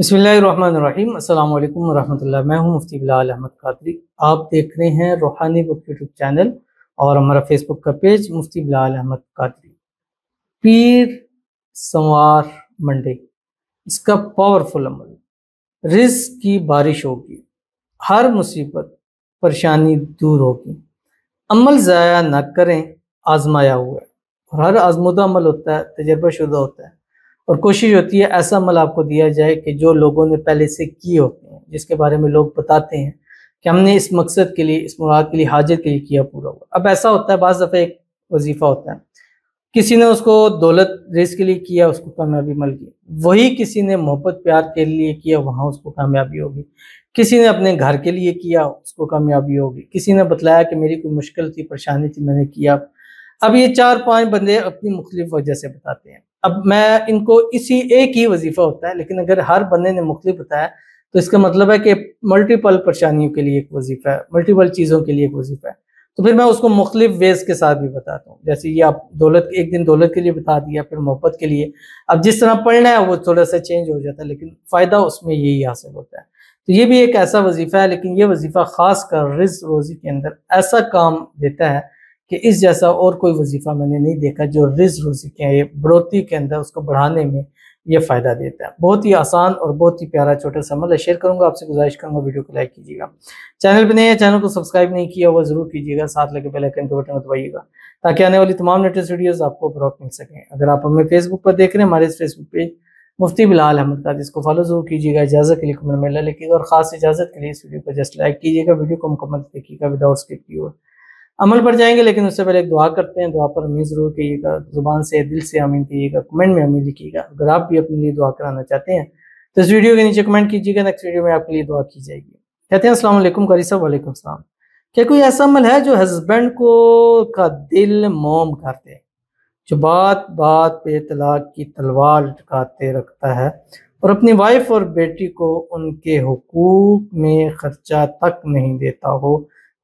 बिस्मिल्लाहिर्रहमानिर्रहीम। अस्सलाम वालेकुम वरहमतुल्लाह। मैं हूं मुफ्ती बिलाल अहमद कादरी। आप देख रहे हैं रूहानी बुक यूट्यूब चैनल और हमारा फेसबुक का पेज मुफ्ती बिलाल अहमद कादरी। पीर संवार मंडे, इसका पावरफुल अमल, रिज़्क की बारिश होगी, हर मुसीबत परेशानी दूर होगी। अमल ज़ाया न करें, आजमाया हुआ है और हर आजमुदा अमल होता है, तजर्बा शुदा होता है और कोशिश होती है ऐसा अमल आपको दिया जाए कि जो लोगों ने पहले से किए होते हैं, जिसके बारे में लोग बताते हैं कि हमने इस मकसद के लिए, इस मुराद के लिए, हाजत के लिए किया, पूरा हुआ। अब ऐसा होता है, बाज़ दफ़ा एक वजीफ़ा होता है, किसी ने उसको दौलत रिज़्क के लिए किया, उसको कामयाबी मिल गई। वही किसी ने मोहब्बत प्यार के लिए किया, वहाँ उसको कामयाबी होगी। किसी ने अपने घर के लिए किया, उसको कामयाबी होगी। किसी ने बतलाया कि मेरी कोई मुश्किल थी, परेशानी थी, मैंने किया। अब ये 4-5 बंदे अपनी मुख्तलिफ वजह से बताते हैं। अब मैं इनको इसी एक ही वजीफ़ा होता है, लेकिन अगर हर बंदे ने मुख्तलिफ बताया तो इसका मतलब है कि मल्टीपल परेशानियों के लिए एक वजीफ़ा है, मल्टीपल चीज़ों के लिए एक वजीफ़ा है। तो फिर मैं उसको मुख्तलिफ वेज़ के साथ भी बताता हूँ। जैसे ये आप दौलत, एक दिन दौलत के लिए बता दिया, फिर मोहब्बत के लिए। अब जिस तरह पढ़ना है वो थोड़ा सा चेंज हो जाता है, लेकिन फ़ायदा उसमें यही हासिल होता है। तो ये भी एक ऐसा वजीफ़ा है, लेकिन ये वजीफ़ा ख़ास कर रिज़्क रोज़ी के अंदर ऐसा काम देता है कि इस जैसा और कोई वजीफ़ा मैंने नहीं देखा जो रिज़्क रोज़ी के बढ़ोतरी के अंदर, उसको बढ़ाने में ये फ़ायदा देता है। बहुत ही आसान और बहुत ही प्यारा छोटा सा अमल है। शेयर करूँगा, आपसे गुजारिश करूँगा वीडियो को लाइक कीजिएगा। चैनल पे नए हैं, चैनल को सब्सक्राइब नहीं किया हुआ ज़रूर कीजिएगा, साथ लगे बेल आइकन के बटन को दबाइएगा ताकि आने वाली तमाम लेटेस्ट वीडियोज़ आपको बरवक्त मिल सकें। अगर आप हमें फेसबुक पर देख रहे हैं, हमारे इस फेसबुक पेज मुफ्ती बिलाल अहमद कादरी, इसको फॉलो जरूर कीजिएगा। इजाज़त के लिए कमेंट में लिखिएगा और ख़ास इजाज़त के लिए इस वीडियो को जस्ट लाइक कीजिएगा। वीडियो को मुकम्मल देखिएगा विदाउट स्किप किए हुए। अमल पर जाएंगे, लेकिन उससे पहले एक दुआ करते हैं। दुआ पर आमीन ज़रूर कहिएगा, ज़ुबान से, दिल से आमीन कहिएगा, कमेंट में आमीन लिखिएगा। अगर आप भी अपने लिए दुआ कराना चाहते हैं तो इस वीडियो के नीचे कमेंट कीजिएगा, नेक्स्ट वीडियो में आपके लिए दुआ की जाएगी। कहते हैं अस्सलाम वालेकुम कारी साहब। वालेकुम सलाम। क्या कोई ऐसा अमल है जो हस्बैंड को का दिल मोम कर दे, जो बात बात पे तलाक की तलवार लटकाते रखता है और अपनी वाइफ और बेटी को उनके हुकूक में खर्चा तक नहीं देता हो?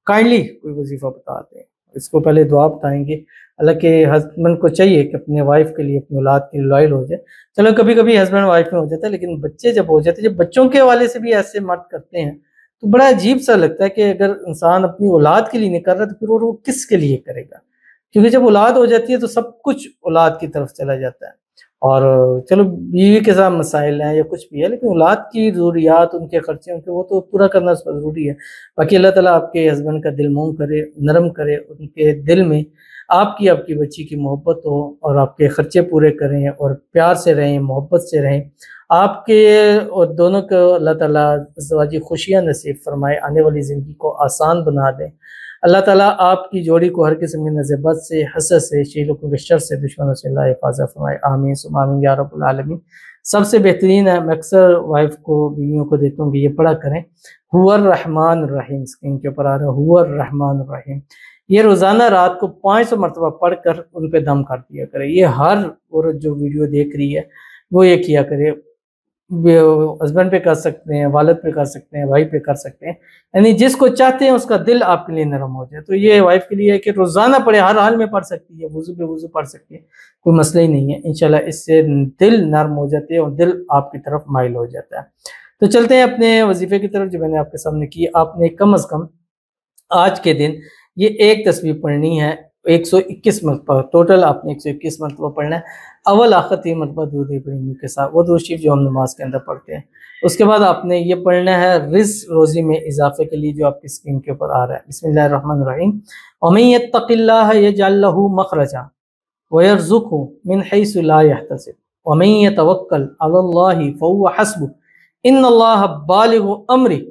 काइंडली कोई वजीफा बता दें। इसको पहले दुआ बताएंगे। हालांकि हस्बैंड को चाहिए कि अपने वाइफ के लिए, अपनी औलाद के लिए लॉयल हो जाए। चलो कभी कभी हस्बैंड वाइफ में हो जाता है, लेकिन बच्चे जब हो जाते हैं, जब बच्चों के हवाले से भी ऐसे मर्द करते हैं तो बड़ा अजीब सा लगता है कि अगर इंसान अपनी औलाद के लिए नहीं कर रहा तो फिर वो किसके लिए करेगा? क्योंकि जब औलाद हो जाती है तो सब कुछ औलाद की तरफ चला जाता है। और चलो बीवी के साथ मसाइल हैं या कुछ भी है, लेकिन औलाद की ज़रूरियात, उनके खर्चे, उनके वो तो पूरा करना ज़रूरी है। बाकी अल्लाह ताला आपके हस्बैंड का दिल मोम करे, नरम करे, उनके दिल में आपकी, आपकी बच्ची की मोहब्बत हो और आपके खर्चे पूरे करें और प्यार से रहें, मोहब्बत से रहें। आपके और दोनों को अल्लाह ताला ज़वाजी खुशियाँ नसीब फरमाए, आने वाली ज़िंदगी को आसान बना दें। अल्लाह ताला आपकी जोड़ी को हर किस्म की नज़रबद से, हसद से, चीलों के शर से, दुश्मनों से अल्लाह हिफाज़त फरमाए। आमीन सुम्मा आमीन या रब्बुल आलमीन। सबसे बेहतरीन है, मैं अक्सर वाइफ को, बीवियों को देता हूँ कि ये पढ़ा करें, हुवर रहमान रहीम। स्क्रीन के ऊपर आ रहा है हुवर रहमान रहीम। ये रोज़ाना रात को 500 मरतबा पढ़ कर उन पर दम कर दिया करे। ये हर औरत जो वीडियो देख रही है वो ये किया करे। हस्बैंड पे कर सकते हैं, वालिद पे कर सकते हैं, भाई पे कर सकते हैं, यानी जिसको चाहते हैं उसका दिल आपके लिए नरम हो जाए। तो ये वाइफ के लिए है कि रोज़ाना पढ़े, हर हाल में पढ़ सकती है, वुज़ू पे वुज़ू पढ़ सकती है, कोई मसला ही नहीं है। इंशाल्लाह इससे दिल नरम हो जाते हैं और दिल आपकी तरफ माइल हो जाता है। तो चलते हैं अपने वजीफे की तरफ जो मैंने आपके सामने की। आपने कम अज़ कम आज के दिन ये एक तस्वीर पढ़नी है 121 मरतबा। टोटल आपने 121 मरतबा पढ़ना है। अव्वल आखिर 3 मरतबा दूध इब्राहिमी के साथ, वो दुरूद शरीफ जो हम नमाज के अंदर पढ़ते हैं। उसके बाद आपने ये पढ़ना है रिज़्क रोज़ी में इजाफे के लिए, जो आपकी स्क्रीन के ऊपर आ रहा है। बिस्मिल्लाहिर्रहमानिर्रहीम। वमन यत्तक़िल्लाह यजअल लहू मख़रजा व यरज़ुक़हू मिन हैसु ला यहतसिब वमन यतवक्कल अलल्लाहि फहुव हस्बुह इन्नल्लाह बालिगु अम्रिह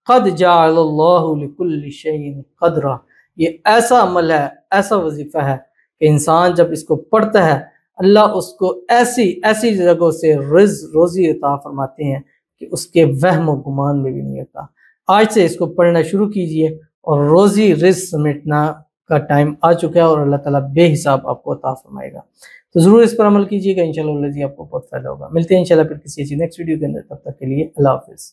क़द जअलल्लाहु लिकुल्लि शैइन क़दरा। ये ऐसा अमल है, ऐसा वजीफ़ा है कि इंसान जब इसको पढ़ता है, अल्लाह उसको ऐसी ऐसी जगहों से रिज़्क रोज़ी अता फरमाते हैं कि उसके वहम व गुमान में भी नहीं होता। आज से इसको पढ़ना शुरू कीजिए और रोज़ी रिज़्क समेटना का टाइम आ चुका है और अल्लाह ताला बेहिसाब आपको अता फरमाएगा। तो ज़रूर इस पर अमल कीजिएगा, इंशाअल्लाह आपको बहुत फ़ायदा होगा। मिलते हैं इंशाअल्लाह फिर किसी नेक्स्ट वीडियो के अंदर, तब तक के लिए अल्लाह हाफ़िज़।